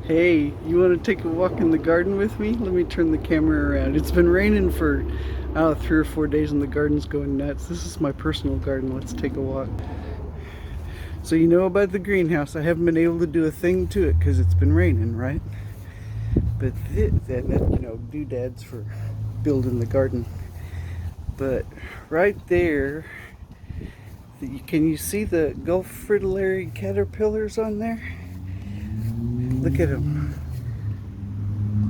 Hey, you want to take a walk in the garden with me? Let me turn the camera around. It's been raining for, 3 or 4 days and the garden's going nuts. This is my personal garden. Let's take a walk. So you know about the greenhouse. I haven't been able to do a thing to it because it's been raining, right? But doodads for building the garden. But right there, can you see the Gulf fritillary caterpillars on there? Look at them.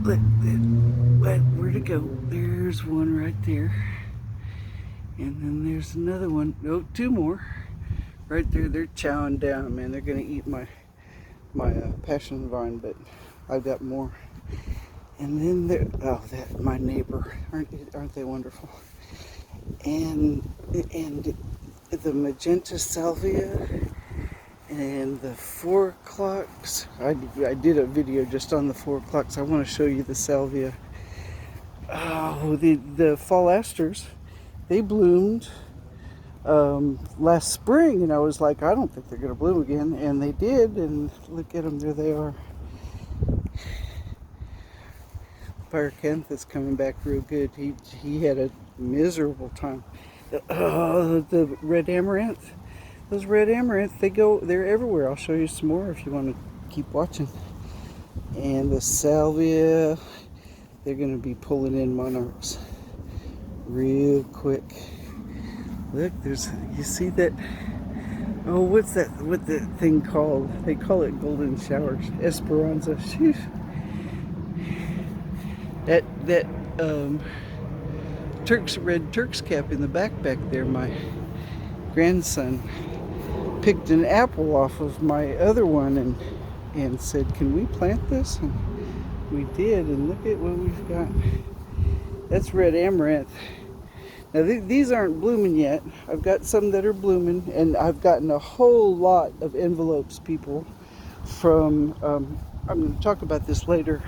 Look, where'd it go? There's one right there. And then there's another one. Oh, two more. Right there, they're chowing down, man. They're gonna eat my passion vine, but I've got more. And then there, that my neighbor, aren't they wonderful? And the magenta salvia and the 4 o'clocks. I did a video just on the 4 o'clocks. I want to show you the salvia. Oh, the fall asters, they bloomed last spring, and I was like, I don't think they're going to bloom again, and they did. And look at them, there they are. Pyracantha's coming back real good. He had a miserable time. The red amaranth. Those red amaranth, they're everywhere. I'll show you some more if you want to keep watching. And the salvia, they're going to be pulling in monarchs real quick. Look, you see that? Oh, what's that? What the thing called? They call it golden showers. Esperanza. Sheesh. That red Turk's cap in the back there. My grandson picked an apple off of my other one and said, "Can we plant this?" And we did. And look at what we've got. That's red amaranth. Now these aren't blooming yet. I've got some that are blooming, and I've gotten a whole lot of envelopes, people, from, I'm going to talk about this later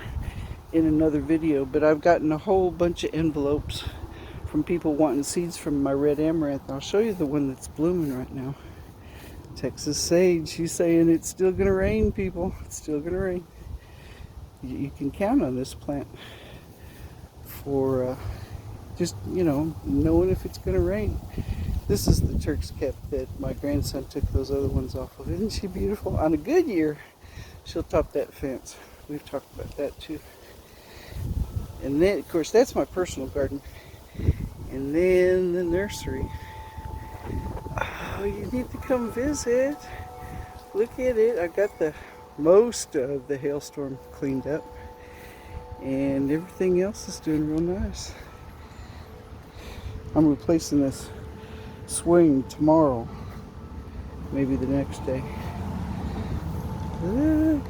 in another video, but I've gotten a whole bunch of envelopes from people wanting seeds from my red amaranth. I'll show you the one that's blooming right now. Texas sage. She's saying it's still going to rain, people. It's still going to rain. You can count on this plant for just, knowing if it's going to rain. This is the Turk's cap that my grandson took those other ones off of. Isn't she beautiful? On a good year, she'll top that fence. We've talked about that too. And then, of course, that's my personal garden. And then the nursery. Oh, you need to come visit. Look at it. I got most of the hailstorm cleaned up. And everything else is doing real nice. I'm replacing this swing tomorrow, maybe the next day. Look,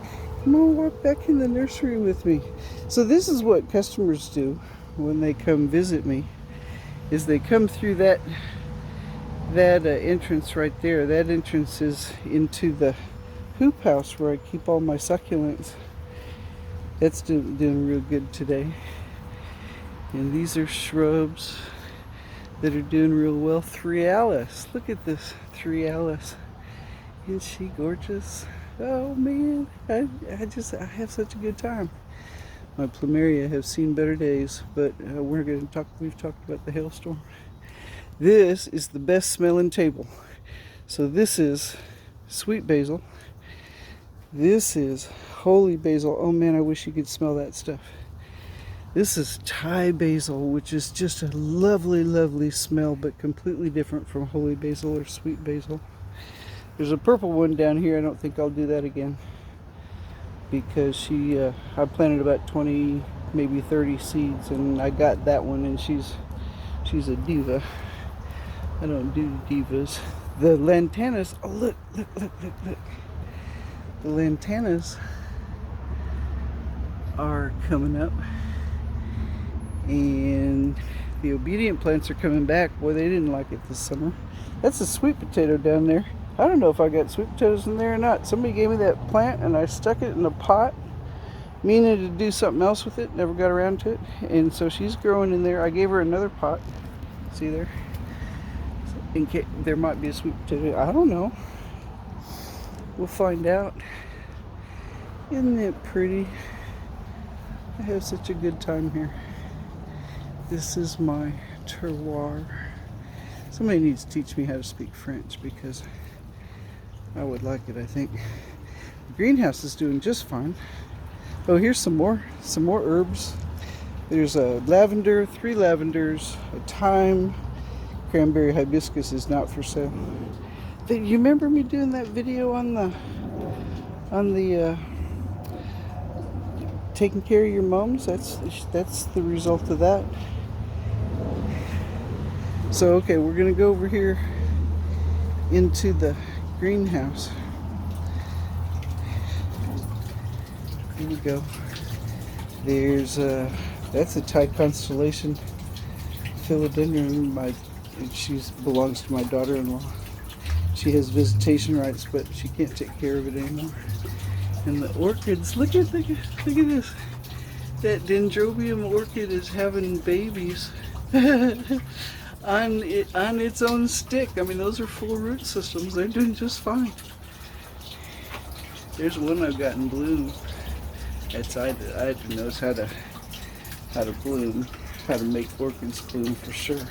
come on, walk back in the nursery with me. So this is what customers do when they come visit me, is they come through that entrance right there. That entrance is into the hoop house where I keep all my succulents. That's doing real good today. And these are shrubs that are doing real well. Threalis. Look at this Threalis. Isn't she gorgeous? Oh man, I have such a good time. My plumeria have seen better days, but we've talked about the hailstorm. This is the best smelling table. So this is sweet basil. This is holy basil. Oh man, I wish you could smell that stuff. This is Thai basil, which is just a lovely, lovely smell, but completely different from holy basil or sweet basil. There's a purple one down here. I don't think I'll do that again, because I planted about 20, maybe 30 seeds, and I got that one, and she's a diva. I don't do divas. The lantanas. Oh look. The lantanas are coming up. And the obedient plants are coming back. Boy, they didn't like it this summer. That's a sweet potato down there. I don't know if I got sweet potatoes in there or not. Somebody gave me that plant and I stuck it in a pot, meaning to do something else with it. Never got around to it. And so she's growing in there. I gave her another pot. See there? In case there might be a sweet potato. I don't know. We'll find out. Isn't it pretty? I have such a good time here. This is my terroir. Somebody needs to teach me how to speak French because I would like it, I think. The greenhouse is doing just fine. Oh, here's some more herbs. There's a lavender, 3 lavenders, a thyme, cranberry hibiscus is not for sale. You remember me doing that video on the taking care of your mums? That's the result of that. So okay, we're gonna go over here into the greenhouse. Here we go. There's that's a Thai constellation philodendron. She belongs to my daughter-in-law. She has visitation rights, but she can't take care of it anymore. And the orchids, look at this. That dendrobium orchid is having babies on its own stick. I mean, those are full root systems. They're doing just fine. There's one I've got in bloom. I had to know how to bloom, how to make orchids bloom for sure.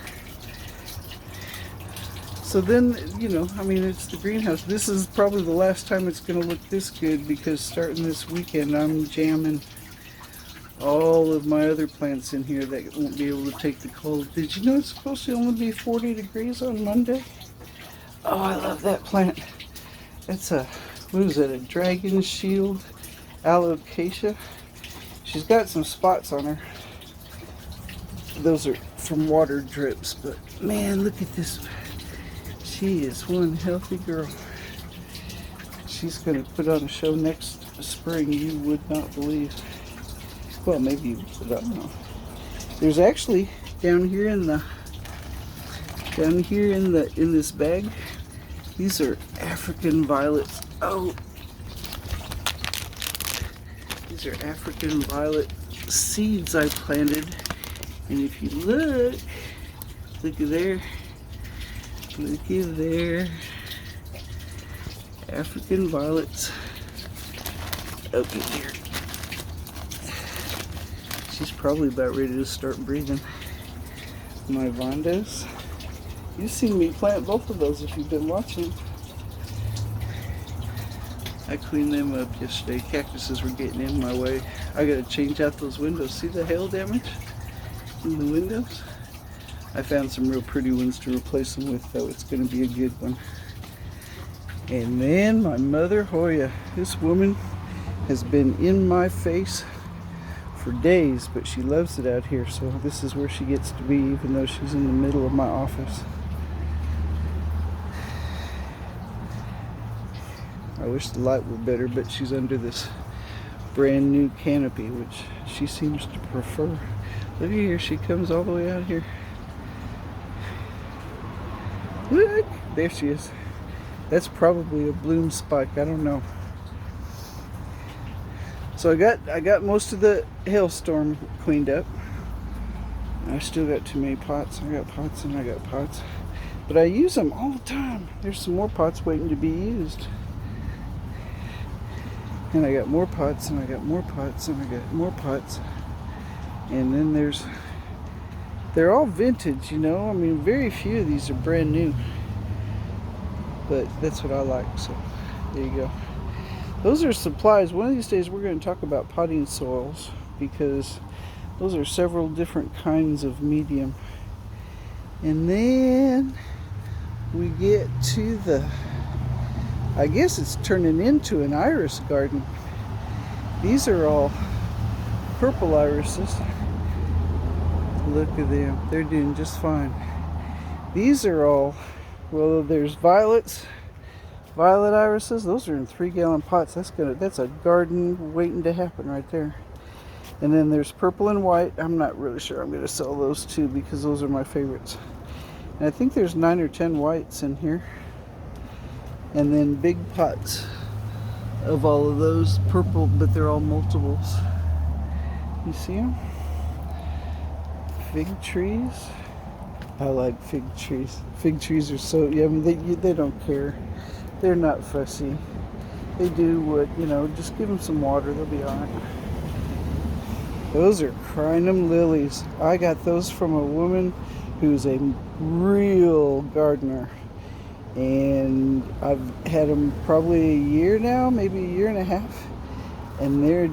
So then, you know, I mean, it's the greenhouse. This is probably the last time it's going to look this good because starting this weekend, I'm jamming all of my other plants in here that won't be able to take the cold. Did you know it's supposed to only be 40 degrees on Monday? Oh, I love that plant. It's what is that, a dragon shield alocasia? She's got some spots on her. Those are from water drips, but man, look at this. She is one healthy girl. She's going to put on a show next spring you would not believe. Well, maybe you would, I don't know. There's actually down here in this bag, these are African violets. Oh, these are African violet seeds I planted. And if you look at there. Looky there. African violets. Up in here. She's probably about ready to start breathing. My Vondas. You've seen me plant both of those if you've been watching. I cleaned them up yesterday. Cactuses were getting in my way. I gotta change out those windows. See the hail damage in the windows? I found some real pretty ones to replace them with, though. It's going to be a good one. And then my mother Hoya. This woman has been in my face for days, but she loves it out here, so this is where she gets to be, even though she's in the middle of my office. I wish the light were better, but she's under this brand new canopy, which she seems to prefer. Look at here, she comes all the way out here. Look, there she is. That's probably a bloom spike, I don't know. So I got most of the hailstorm cleaned up. I still got too many pots. I got pots and I got pots, but I use them all the time. There's some more pots waiting to be used, and I got more pots and I got more pots and I got more pots. And then they're all vintage, you know. I mean, very few of these are brand new, but that's what I like. So there you go. Those are supplies. One of these days we're going to talk about potting soils, because those are several different kinds of medium. And then we get to I guess it's turning into an iris garden. These are all purple irises. Look at them. They're doing just fine. These are all, well, there's violet irises. Those are in 3-gallon pots. That's a garden waiting to happen right there. And then there's purple and white. I'm not really sure I'm going to sell those too, because those are my favorites. And I think there's 9 or 10 whites in here. And then big pots of all of those purple, but they're all multiples. You see them? Fig trees. I like fig trees. Fig trees are so yummy. They don't care. They're not fussy. They do what, you know, just give them some water, they'll be alright. Those are crinum lilies. I got those from a woman who's a real gardener. And I've had them probably a year now, maybe a year and a half. And they're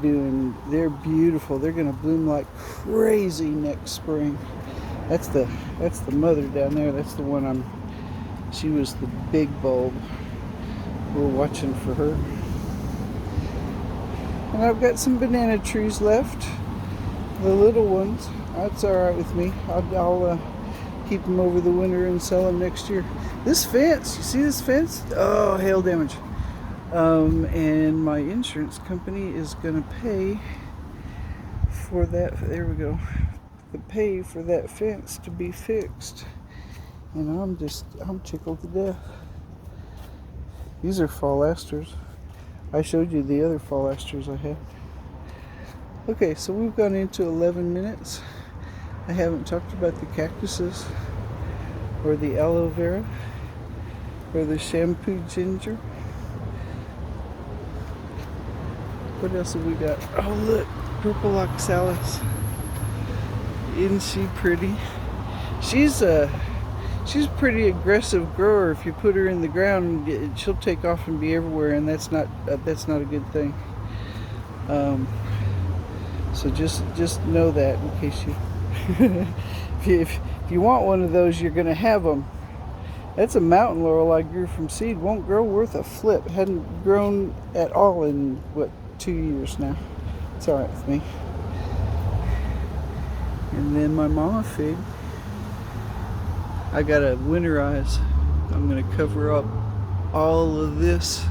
beautiful. They're gonna bloom like crazy next spring. That's the mother down there. That's the one she was the big bulb. We're watching for her. And I've got some banana trees left. The little ones. That's alright with me. I'll keep them over the winter and sell them next year. This fence, you see this fence? Oh, hail damage. And my insurance company is gonna pay for that. There we go. To pay for that fence to be fixed. And I'm tickled to death. These are fall asters. I showed you the other fall asters I had. Okay, so we've gone into 11 minutes. I haven't talked about the cactuses or the aloe vera or the shampoo ginger. What else have we got? Oh look, purple oxalis. Isn't she pretty? She's a pretty aggressive grower. If you put her in the ground, she'll take off and be everywhere, and that's not a good thing. So just know that in case you if you want one of those, you're gonna have them. That's a mountain laurel I grew from seed. Won't grow worth a flip. Hadn't grown at all in what, 2 years now. It's alright with me. And then my mama fig, I gotta winterize. I'm gonna cover up all of this.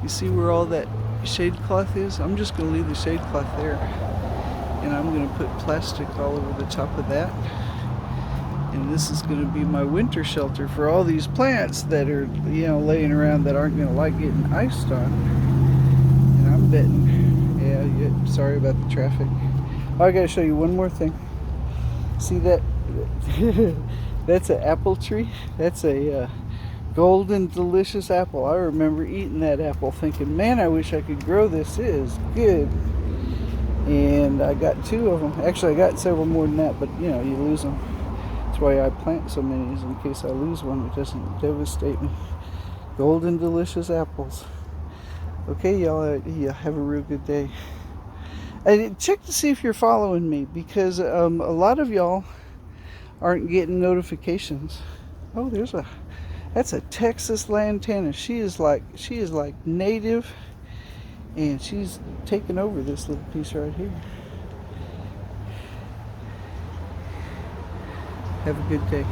You see where all that shade cloth is? I'm just gonna leave the shade cloth there. And I'm gonna put plastic all over the top of that. And this is gonna be my winter shelter for all these plants that are, you know, laying around that aren't gonna like getting iced on. And I'm betting, yeah, sorry about the traffic. Oh, I gotta show you one more thing. See that? That's an apple tree. That's a golden delicious apple. I remember eating that apple thinking, man, I wish I could grow this. It is good. And I got 2 of them. Actually, I got several more than that, but you know, you lose them. That's why I plant so many, is in case I lose one, it doesn't devastate me. Golden delicious apples. Okay, y'all, yeah, have a real good day. And check to see if you're following me, because a lot of y'all aren't getting notifications. Oh, that's a Texas lantana. She is like native, and she's taking over this little piece right here. Have a good day.